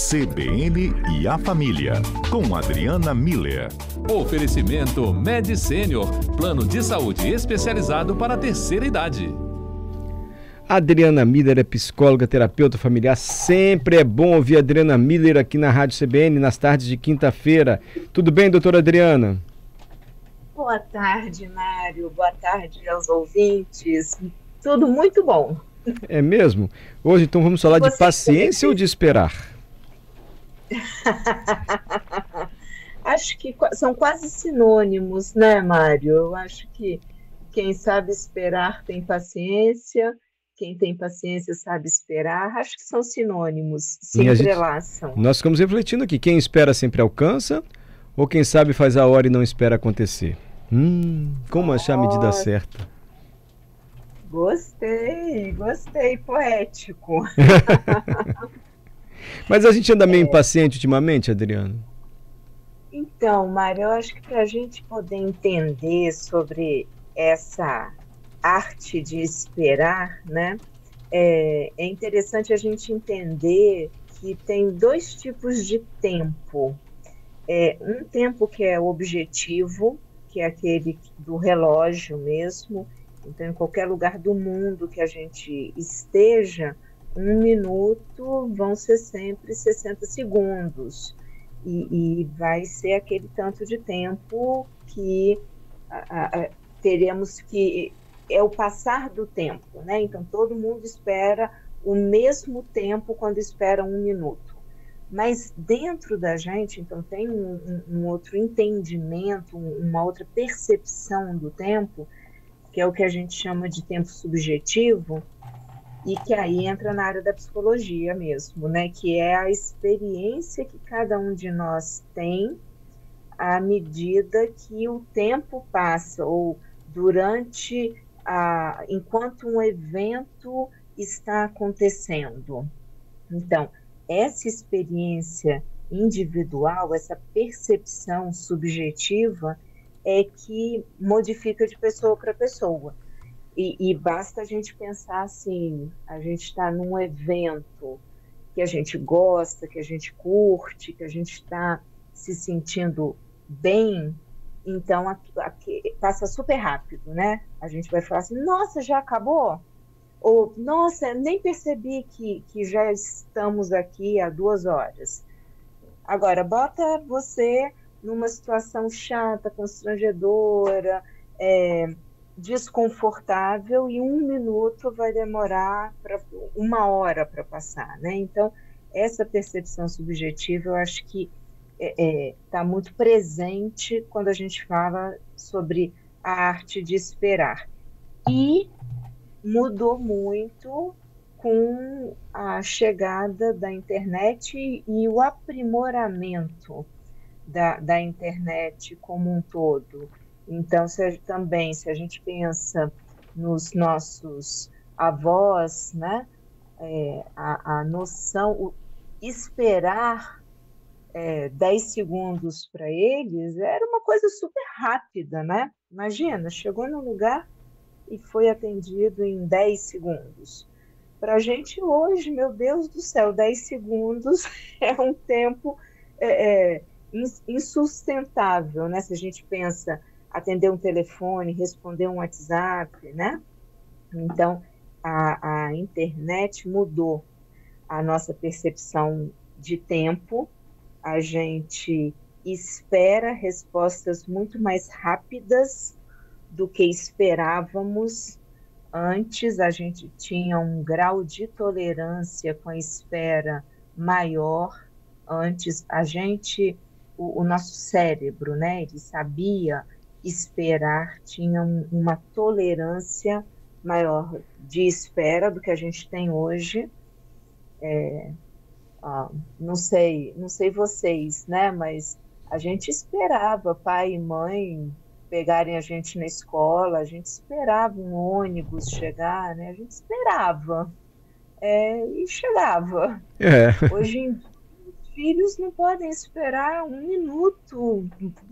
CBN e a Família, com Adriana Miller. Oferecimento Med Senior, plano de saúde especializado para a terceira idade. Adriana Miller é psicóloga, terapeuta familiar. Sempre é bom ouvir a Adriana Miller aqui na Rádio CBN nas tardes de quinta-feira. Tudo bem, doutora Adriana? Boa tarde, Mário. Boa tarde aos ouvintes. Tudo muito bom. É mesmo? Hoje, então, vamos falar de paciência ou de esperar? Acho que são quase sinônimos, né, Mário? Eu acho que quem sabe esperar tem paciência, quem tem paciência sabe esperar. Acho que são sinônimos, se entrelaçam. Nós ficamos refletindo aqui, quem espera sempre alcança, ou quem sabe faz a hora e não espera acontecer? Como achar a medida certa? Gostei, poético. Mas a gente anda meio impaciente ultimamente, Adriana? Então, Mário, eu acho que para a gente poder entender sobre essa arte de esperar, né, é interessante a gente entender que tem dois tipos de tempo. Um tempo que é objetivo, que é aquele do relógio mesmo. Então, em qualquer lugar do mundo que a gente esteja, 1 minuto vão ser sempre 60 segundos. E vai ser aquele tanto de tempo que teremos que... É o passar do tempo, né? Então, todo mundo espera o mesmo tempo quando espera 1 minuto. Mas dentro da gente, então, tem um outro entendimento, uma outra percepção do tempo, que é o que a gente chama de tempo subjetivo, e que aí entra na área da psicologia mesmo, né? Que é a experiência que cada um de nós tem à medida que o tempo passa, ou enquanto um evento está acontecendo. Então, essa experiência individual, essa percepção subjetiva, é que modifica de pessoa para pessoa. E basta a gente pensar assim, a gente está num evento que a gente gosta, que a gente curte, que a gente está se sentindo bem, então passa super rápido, né? A gente vai falar assim, nossa, já acabou? Ou, nossa, nem percebi que já estamos aqui há 2 horas. Agora, bota você numa situação chata, constrangedora, desconfortável, e 1 minuto vai demorar 1 hora para passar, né? Então, essa percepção subjetiva, eu acho que está muito presente quando a gente fala sobre a arte de esperar. E mudou muito com a chegada da internet e o aprimoramento da internet como um todo. Então, se a gente pensa nos nossos avós, né, a noção, esperar 10 segundos para eles era uma coisa super rápida, né? Imagina, chegou no lugar e foi atendido em 10 segundos. Para a gente hoje, meu Deus do céu, 10 segundos é um tempo insustentável, né? Se a gente pensa atender um telefone, responder um WhatsApp, né? Então, a internet mudou a nossa percepção de tempo, a gente espera respostas muito mais rápidas do que esperávamos. Antes, a gente tinha um grau de tolerância com a espera maior. Antes, o nosso cérebro, né, ele sabia esperar, tinha uma tolerância maior de espera do que a gente tem hoje. Não sei vocês, né, mas a gente esperava pai e mãe pegarem a gente na escola, a gente esperava um ônibus chegar, né, a gente esperava e chegava. Hoje em dia, os filhos não podem esperar 1 minuto,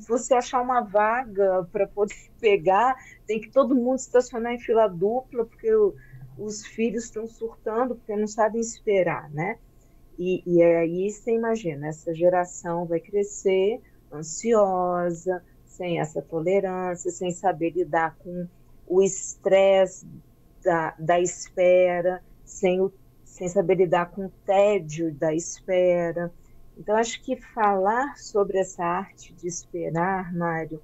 você achar uma vaga para poder pegar, tem que todo mundo estacionar em fila dupla, porque os filhos estão surtando, porque não sabem esperar, né? E aí você imagina, essa geração vai crescer ansiosa, sem essa tolerância, sem saber lidar com o estresse da espera, sem saber lidar com o tédio da espera. Então, acho que falar sobre essa arte de esperar, Mário,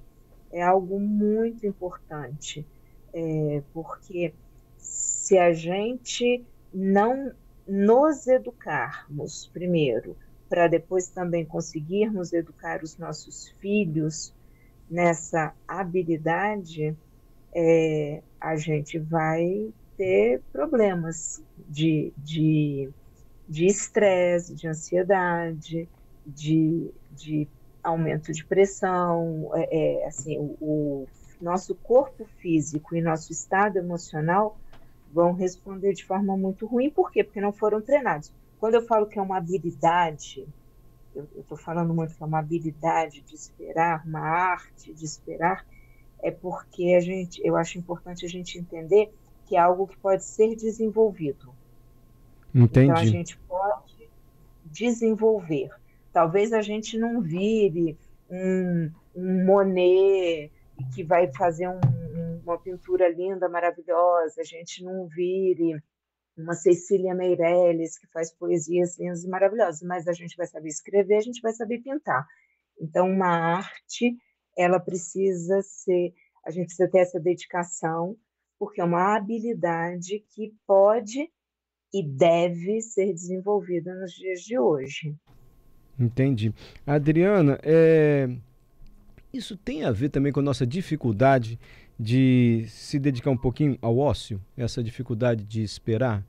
é algo muito importante, porque se a gente não nos educarmos primeiro, para depois também conseguirmos educar os nossos filhos nessa habilidade, a gente vai ter problemas de estresse, de ansiedade, de aumento de pressão, assim, o nosso corpo físico e nosso estado emocional vão responder de forma muito ruim. Por quê? Porque não foram treinados. Quando eu falo que é uma habilidade, eu estou falando muito que é uma habilidade de esperar, uma arte de esperar, é porque eu acho importante a gente entender que é algo que pode ser desenvolvido. Entendi. Então, a gente pode desenvolver. Talvez a gente não vire um Monet que vai fazer uma pintura linda, maravilhosa, a gente não vire uma Cecília Meirelles que faz poesias lindas e maravilhosas, mas a gente vai saber escrever, a gente vai saber pintar. Então, uma arte, ela precisa ser, a gente precisa ter essa dedicação, porque é uma habilidade que pode e deve ser desenvolvida nos dias de hoje. Entendi. Adriana, isso tem a ver também com a nossa dificuldade de se dedicar um pouquinho ao ócio, essa dificuldade de esperar,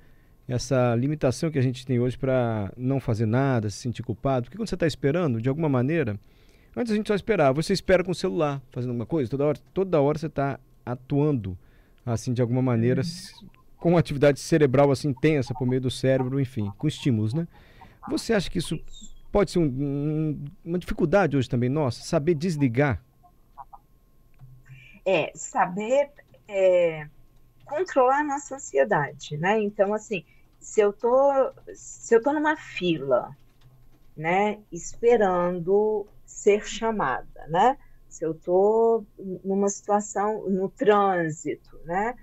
essa limitação que a gente tem hoje para não fazer nada, se sentir culpado, porque quando você está esperando, de alguma maneira, antes a gente só esperava, você espera com o celular, fazendo alguma coisa, toda hora você está atuando, assim, de alguma maneira, com uma atividade cerebral assim intensa por meio do cérebro, enfim, com estímulos, né? Você acha que isso pode ser uma dificuldade hoje também nossa, saber desligar? Saber controlar a nossa ansiedade, né? Então, assim, se eu tô numa fila, né, esperando ser chamada, né? Se eu tô numa situação, no trânsito, né?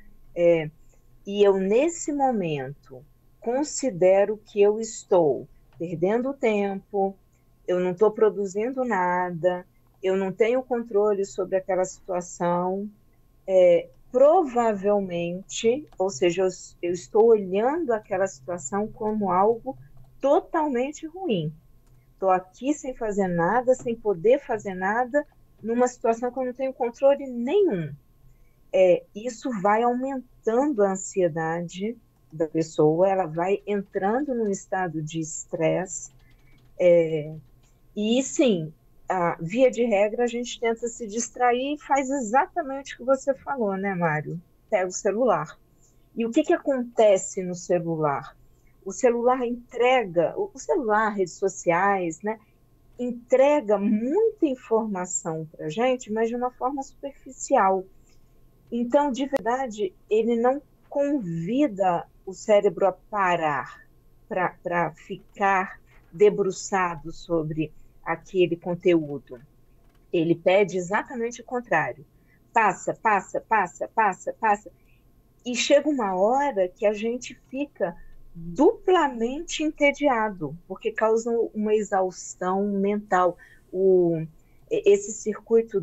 E eu, nesse momento, considero que eu estou perdendo tempo, eu não estou produzindo nada, eu não tenho controle sobre aquela situação, provavelmente, ou seja, eu estou olhando aquela situação como algo totalmente ruim. Estou aqui sem fazer nada, sem poder fazer nada, numa situação que eu não tenho controle nenhum. Isso vai aumentando a ansiedade da pessoa, ela vai entrando num estado de estresse, e sim, via de regra a gente tenta se distrair e faz exatamente o que você falou, né, Mário? Pega o celular. E o que acontece no celular? O celular redes sociais, né, entrega muita informação para a gente, mas de uma forma superficial. Então, de verdade, ele não convida o cérebro a parar para ficar debruçado sobre aquele conteúdo. Ele pede exatamente o contrário. Passa, passa, passa, passa, passa. E chega uma hora que a gente fica duplamente entediado, porque causa uma exaustão mental. Esse circuito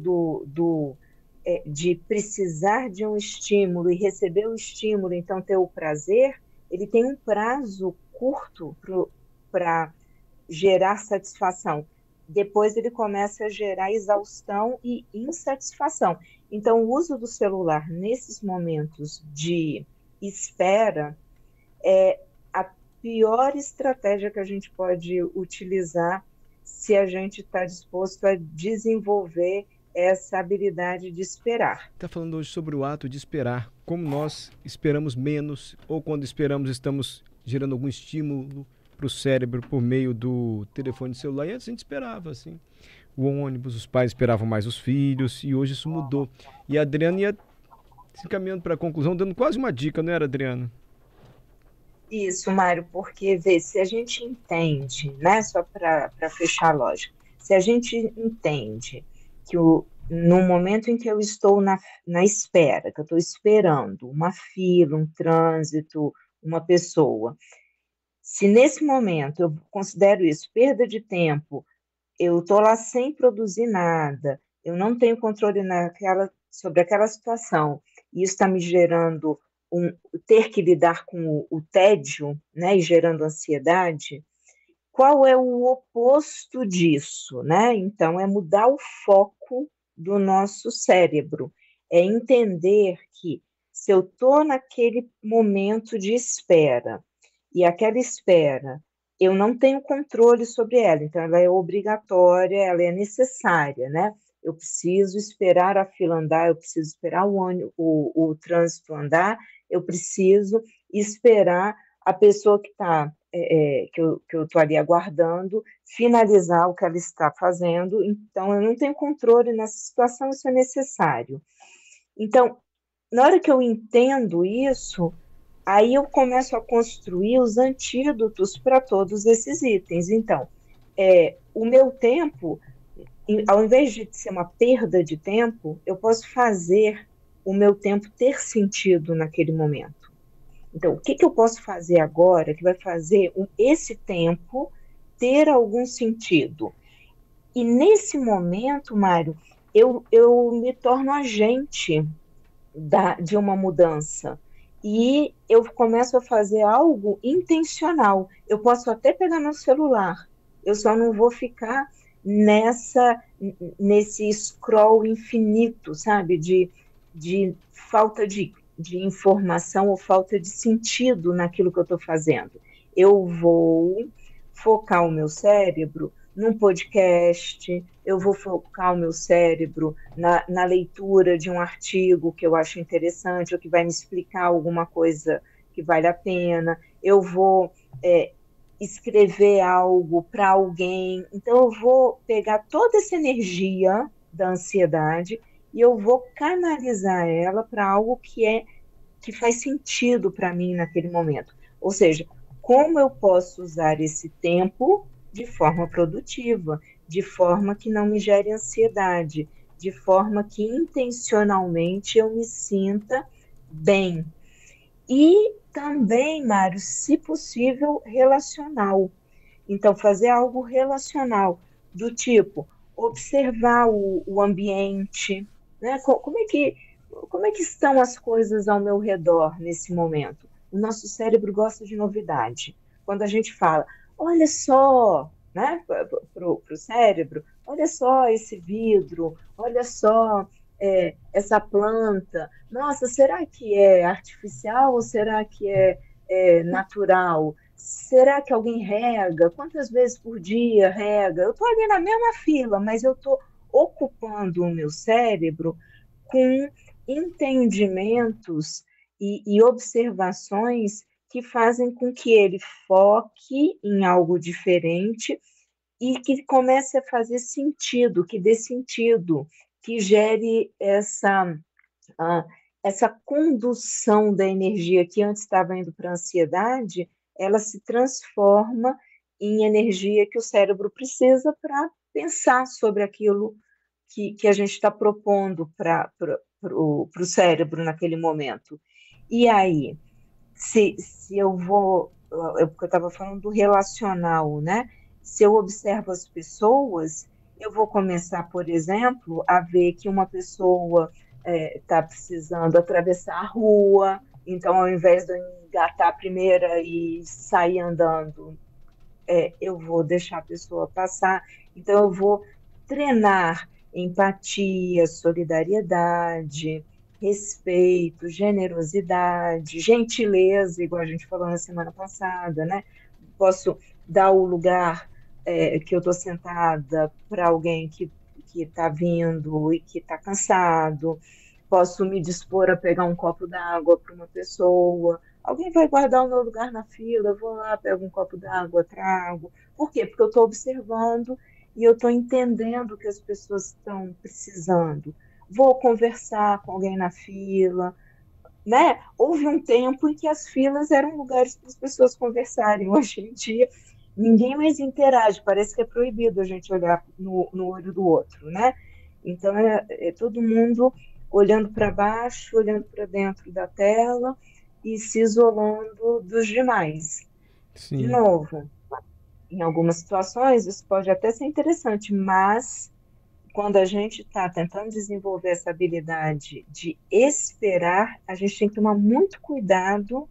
de precisar de um estímulo e receber o estímulo, então ter o prazer, ele tem um prazo curto para gerar satisfação. Depois ele começa a gerar exaustão e insatisfação. Então, o uso do celular nesses momentos de espera é a pior estratégia que a gente pode utilizar se a gente está disposto a desenvolver essa habilidade de esperar. Está falando hoje sobre o ato de esperar, como nós esperamos menos, ou quando esperamos estamos gerando algum estímulo para o cérebro por meio do telefone celular. E antes a gente esperava, assim, o ônibus, os pais esperavam mais os filhos, e hoje isso mudou. E a Adriana ia se encaminhando para a conclusão, dando quase uma dica, não era, Adriana? Isso, Mário, porque vê, se a gente entende, né, só para fechar a lógica, se a gente entende que no momento em que eu estou na espera, que eu estou esperando uma fila, um trânsito, uma pessoa, se nesse momento eu considero isso perda de tempo, eu estou lá sem produzir nada, eu não tenho controle sobre aquela situação, e isso está me gerando ter que lidar com o tédio, né, e gerando ansiedade. Qual é o oposto disso, né? Então, é mudar o foco do nosso cérebro, é entender que se eu estou naquele momento de espera, e aquela espera eu não tenho controle sobre ela, então ela é obrigatória, ela é necessária, né? Eu preciso esperar a fila andar, eu preciso esperar o trânsito andar, eu preciso esperar a pessoa que está que eu estou ali aguardando, finalizar o que ela está fazendo, então eu não tenho controle nessa situação, isso é necessário. Então, na hora que eu entendo isso, aí eu começo a construir os antídotos para todos esses itens. Então, o meu tempo, ao invés de ser uma perda de tempo, eu posso fazer o meu tempo ter sentido naquele momento. Então, o que eu posso fazer agora que vai fazer esse tempo ter algum sentido? E nesse momento, Mário, eu me torno agente de uma mudança. E eu começo a fazer algo intencional. Eu posso até pegar meu celular, eu só não vou ficar nesse scroll infinito, sabe? De falta de informação ou falta de sentido naquilo que eu estou fazendo. Eu vou focar o meu cérebro num podcast, eu vou focar o meu cérebro na leitura de um artigo que eu acho interessante ou que vai me explicar alguma coisa que vale a pena, eu vou escrever algo para alguém, então eu vou pegar toda essa energia da ansiedade e eu vou canalizar ela para algo que faz sentido para mim naquele momento. Ou seja, como eu posso usar esse tempo de forma produtiva, de forma que não me gere ansiedade, de forma que intencionalmente eu me sinta bem. E também, Mário, se possível, relacional. Então, fazer algo relacional, do tipo, observar o ambiente, né? Como é que estão as coisas ao meu redor nesse momento? O nosso cérebro gosta de novidade. Quando a gente fala, olha só, né, para o cérebro, olha só esse vidro, olha só essa planta, nossa, será que é artificial ou será que é natural? Será que alguém rega? Quantas vezes por dia rega? Eu estou ali na mesma fila, mas eu estou ocupando o meu cérebro com entendimentos e observações que fazem com que ele foque em algo diferente e que comece a fazer sentido, que dê sentido, que gere essa condução da energia que antes estava indo para a ansiedade, ela se transforma em energia que o cérebro precisa para pensar sobre aquilo que a gente está propondo para o cérebro naquele momento. E aí, se eu vou, porque eu estava falando do relacional, né? Se eu observo as pessoas, eu vou começar, por exemplo, a ver que uma pessoa está precisando atravessar a rua, então ao invés de eu engatar a primeira e sair andando, eu vou deixar a pessoa passar, então eu vou treinar empatia, solidariedade, respeito, generosidade, gentileza, igual a gente falou na semana passada, né? Posso dar o lugar que eu estou sentada para alguém que está vindo e que está cansado, posso me dispor a pegar um copo d'água para uma pessoa, alguém vai guardar o meu lugar na fila, eu vou lá, pego um copo d'água, trago. Por quê? Porque eu estou observando e eu estou entendendo o que as pessoas estão precisando. Vou conversar com alguém na fila, né? Houve um tempo em que as filas eram lugares para as pessoas conversarem. Hoje em dia, ninguém mais interage, parece que é proibido a gente olhar no olho do outro, né? Então, é todo mundo olhando para baixo, olhando para dentro da tela e se isolando dos demais. Sim. De novo, em algumas situações isso pode até ser interessante, mas quando a gente está tentando desenvolver essa habilidade de esperar, a gente tem que tomar muito cuidado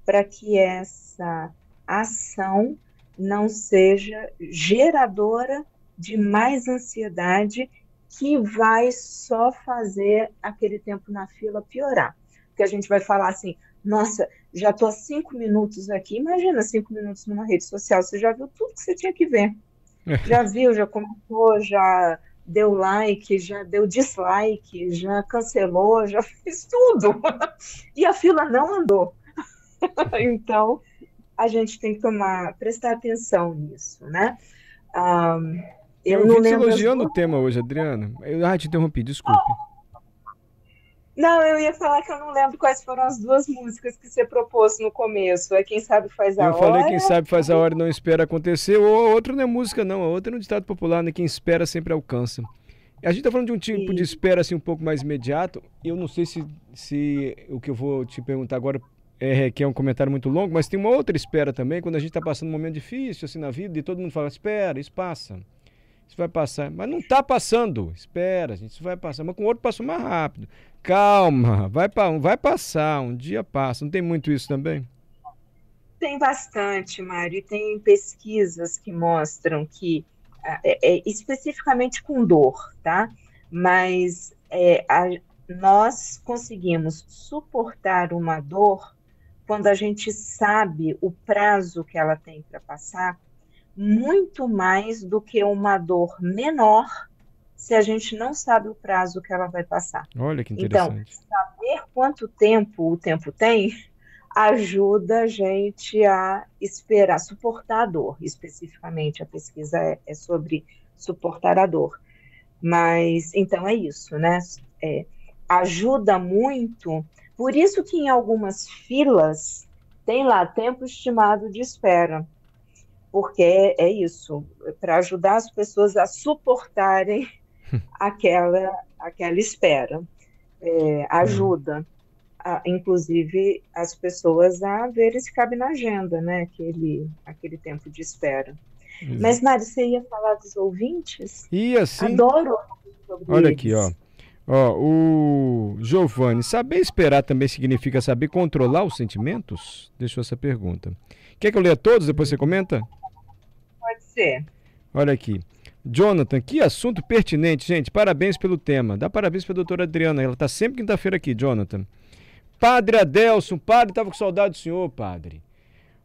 para que essa ação não seja geradora de mais ansiedade, que vai só fazer aquele tempo na fila piorar. Porque a gente vai falar assim, nossa, já estou há 5 minutos aqui, imagina 5 minutos numa rede social, você já viu tudo que você tinha que ver. Já viu, já comentou, já deu like, já deu dislike, já cancelou, já fez tudo. E a fila não andou. Então, a gente tem que prestar atenção nisso, né? Eu não lembro elogiando o tema hoje, Adriana. Eu te interrompi, desculpe. Não, eu ia falar que eu não lembro quais foram as 2 músicas que você propôs no começo. É Quem Sabe Faz a Hora. Eu falei Quem Sabe Faz a Hora e Não Espera Acontecer. Ou a outra não é música, não. A outra é um ditado popular, né? Quem espera sempre alcança. A gente tá falando de um tipo de espera assim um pouco mais imediato. Eu não sei se o que eu vou te perguntar agora requer um comentário muito longo, mas tem uma outra espera também, quando a gente tá passando um momento difícil assim na vida e todo mundo fala, espera, isso passa. Isso vai passar. Mas não tá passando. Espera, gente, isso vai passar. Mas com o outro passou mais rápido. Calma, vai passar, um dia passa. Não tem muito isso também? Tem bastante, Mário, e tem pesquisas que mostram que, especificamente com dor, tá? Mas nós conseguimos suportar uma dor quando a gente sabe o prazo que ela tem para passar, muito mais do que uma dor menor se a gente não sabe o prazo que ela vai passar. Olha que interessante. Então, saber quanto tempo o tempo tem ajuda a gente a esperar, suportar a dor. Especificamente, a pesquisa é sobre suportar a dor. Mas, então, é isso, né? Ajuda muito. Por isso que em algumas filas tem lá tempo estimado de espera. Porque é isso, para ajudar as pessoas a suportarem aquela espera. Ajuda, inclusive, as pessoas a verem se cabe na agenda, né? Aquele tempo de espera. Exato. Mas, Mário, você ia falar dos ouvintes? Ia sim. Adoro sobre Olha eles. Aqui, ó. O Giovanni, saber esperar também significa saber controlar os sentimentos? Deixou essa pergunta. Quer que eu leia todos, depois você comenta? Pode ser. Olha aqui. Jonathan, que assunto pertinente, gente. Parabéns pelo tema. Dá parabéns para a doutora Adriana. Ela está sempre quinta-feira aqui, Jonathan. Padre Adelson, padre, estava com saudade do senhor, padre.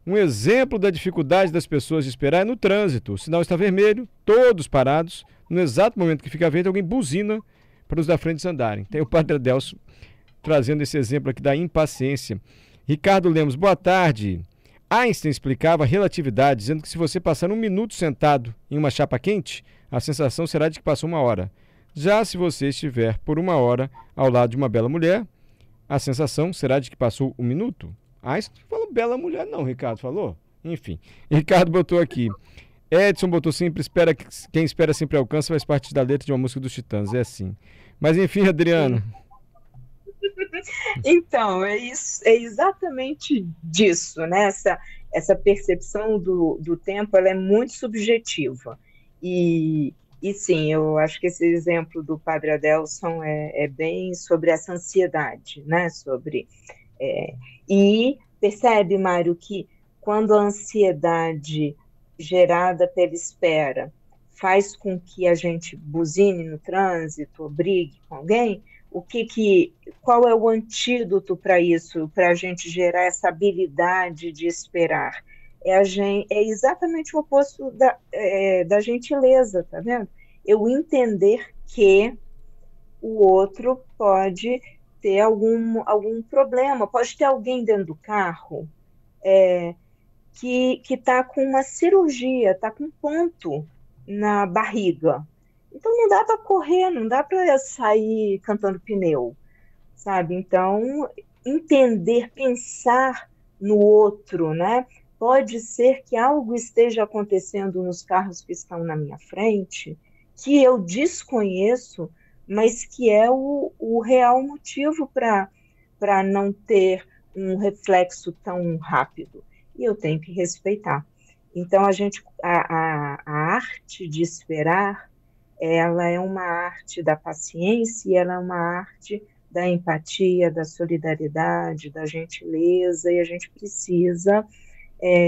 Um exemplo da dificuldade das pessoas de esperar é no trânsito. O sinal está vermelho, todos parados. No exato momento que fica verde, alguém buzina para os da frente andarem. Tem o padre Adelson trazendo esse exemplo aqui da impaciência. Ricardo Lemos, boa tarde. Einstein explicava a relatividade, dizendo que se você passar 1 minuto sentado em uma chapa quente, a sensação será de que passou 1 hora. Já se você estiver por 1 hora ao lado de uma bela mulher, a sensação será de que passou 1 minuto. Einstein falou bela mulher não, Ricardo falou. Enfim, Ricardo botou aqui. Edson botou sempre, quem espera sempre alcança, faz parte da letra de uma música dos Titãs, é assim. Mas enfim, Adriana. Então, é exatamente disso, né? Essa percepção do tempo, ela é muito subjetiva. E sim, eu acho que esse exemplo do Padre Adelson é bem sobre essa ansiedade, né? E percebe, Mário, que quando a ansiedade gerada pela espera faz com que a gente buzine no trânsito, ou brigue com alguém, qual é o antídoto para isso, para a gente gerar essa habilidade de esperar? É exatamente o oposto da gentileza, tá vendo? Eu entender que o outro pode ter algum problema, pode ter alguém dentro do carro que está com uma cirurgia, está com um ponto na barriga. Então não dá para correr, não dá para sair cantando pneu, sabe? Então entender, pensar no outro, né? Pode ser que algo esteja acontecendo nos carros que estão na minha frente, que eu desconheço, mas que é o real motivo para não ter um reflexo tão rápido. E eu tenho que respeitar. Então, a arte de esperar, ela é uma arte da paciência e ela é uma arte da empatia, da solidariedade, da gentileza, e a gente precisa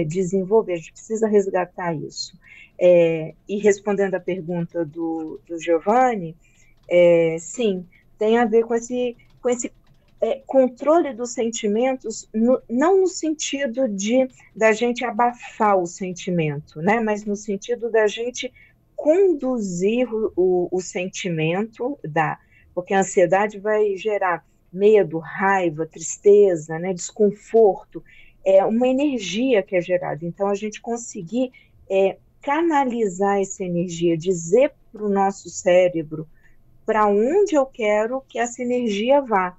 desenvolver, a gente precisa resgatar isso. E respondendo à pergunta do Giovanni, sim, tem a ver com esse controle dos sentimentos, não no sentido da gente abafar o sentimento, né, mas no sentido da gente conduzir o sentimento, porque a ansiedade vai gerar medo, raiva, tristeza, né, desconforto, é uma energia que é gerada. Então, a gente conseguir canalizar essa energia, dizer para o nosso cérebro para onde eu quero que essa energia vá.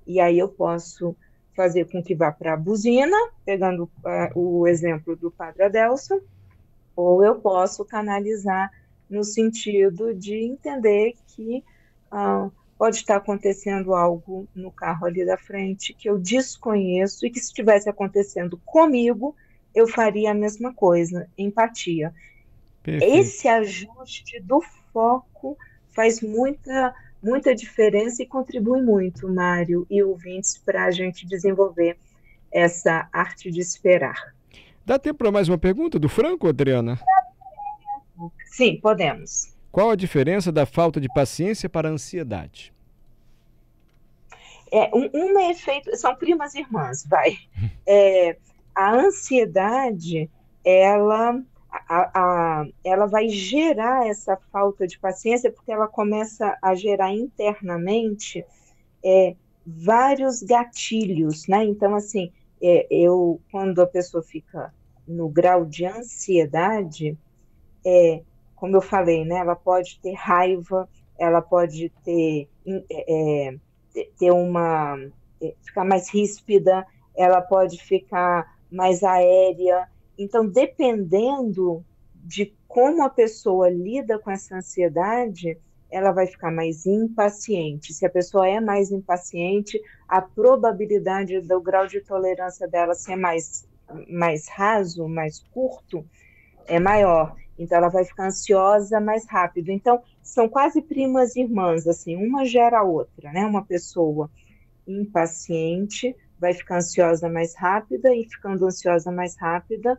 E aí eu posso fazer com que vá para a buzina, pegando o exemplo do Padre Adelson, ou eu posso canalizar no sentido de entender que pode estar acontecendo algo no carro ali da frente que eu desconheço e que se estivesse acontecendo comigo, eu faria a mesma coisa, empatia. Perfeito. Esse ajuste do foco faz muita diferença e contribui muito, Mário e ouvintes, para a gente desenvolver essa arte de esperar. Dá tempo para mais uma pergunta do Franco, Adriana? Sim, podemos. Qual a diferença da falta de paciência para a ansiedade? São primas irmãs, vai. A ansiedade, ela vai gerar essa falta de paciência porque ela começa a gerar internamente vários gatilhos, né? Então, assim, quando a pessoa fica no grau de ansiedade, como eu falei, né? Ela pode ter raiva, ela pode ficar mais ríspida, ela pode ficar mais aérea. Então, dependendo de como a pessoa lida com essa ansiedade, ela vai ficar mais impaciente. Se a pessoa é mais impaciente, a probabilidade do grau de tolerância dela ser mais raso, mais curto, é maior. Então, ela vai ficar ansiosa mais rápido. Então, são quase primas irmãs, assim, uma gera a outra, né? Uma pessoa impaciente vai ficar ansiosa mais rápida e ficando ansiosa mais rápida,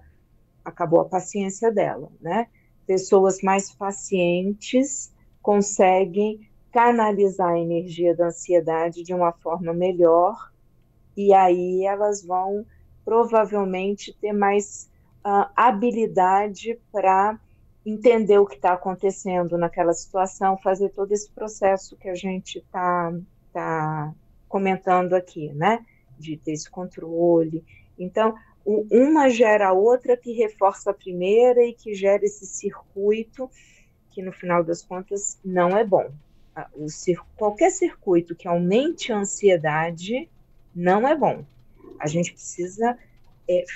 acabou a paciência dela, né? Pessoas mais pacientes conseguem canalizar a energia da ansiedade de uma forma melhor e aí elas vão provavelmente ter mais habilidade para entender o que está acontecendo naquela situação, fazer todo esse processo que a gente tá comentando aqui, né? De ter esse controle. Então, uma gera a outra que reforça a primeira e que gera esse circuito que, no final das contas, não é bom. Qualquer circuito que aumente a ansiedade não é bom. A gente precisa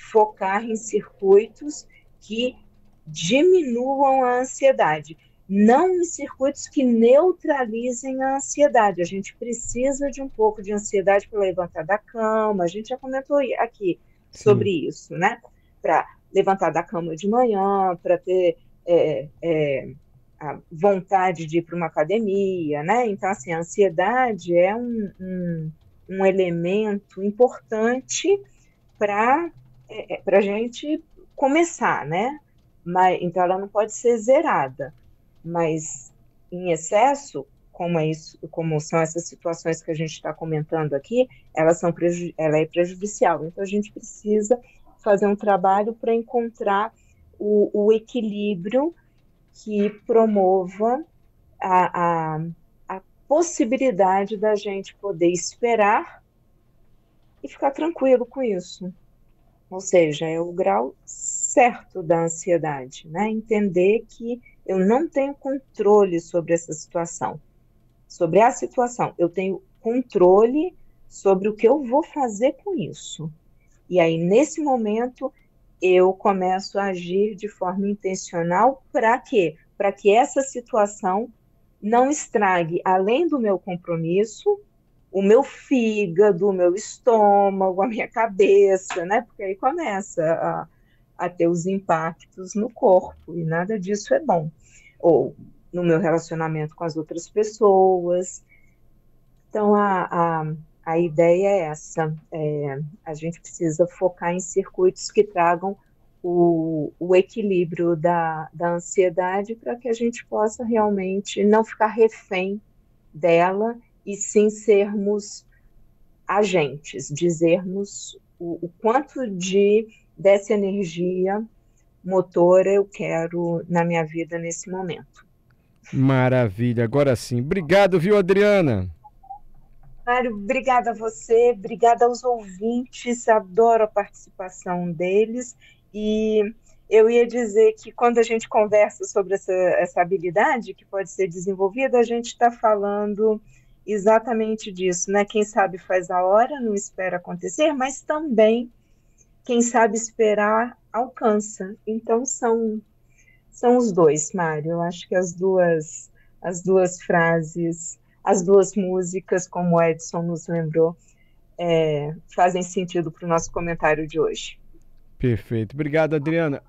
focar em circuitos que diminuam a ansiedade, não em circuitos que neutralizem a ansiedade. A gente precisa de um pouco de ansiedade para levantar da cama, a gente já comentou aqui sobre isso, né? Para levantar da cama de manhã, para ter a vontade de ir para uma academia, né? Então, assim, a ansiedade é um elemento importante para a gente começar, né? Então, ela não pode ser zerada, mas em excesso, como são essas situações que a gente está comentando aqui, ela é prejudicial. Então, a gente precisa fazer um trabalho para encontrar o equilíbrio que promova a possibilidade da gente poder esperar e ficar tranquilo com isso. Ou seja, é o grau certo da ansiedade, né? Entender que eu não tenho controle sobre essa situação. Sobre a situação, eu tenho controle sobre o que eu vou fazer com isso. E aí, nesse momento, eu começo a agir de forma intencional para quê? Para que essa situação não estrague, além do meu compromisso, o meu fígado, o meu estômago, a minha cabeça, né? Porque aí começa a ter os impactos no corpo, e nada disso é bom. Ou no meu relacionamento com as outras pessoas. Então, a ideia é essa. A gente precisa focar em circuitos que tragam o equilíbrio da ansiedade para que a gente possa realmente não ficar refém dela e sim sermos agentes, dizermos o quanto dessa energia motora eu quero na minha vida nesse momento. Maravilha, agora sim. Obrigado, viu, Adriana? Mário, obrigada a você, obrigada aos ouvintes, adoro a participação deles. E eu ia dizer que quando a gente conversa sobre essa habilidade que pode ser desenvolvida, a gente está falando exatamente disso, né? Quem sabe faz a hora, não espera acontecer, mas também quem sabe esperar alcança. Então são os dois, Mário. Eu acho que as duas frases, as duas músicas, como o Edson nos lembrou, fazem sentido para o nosso comentário de hoje. Perfeito. Obrigado, Adriana.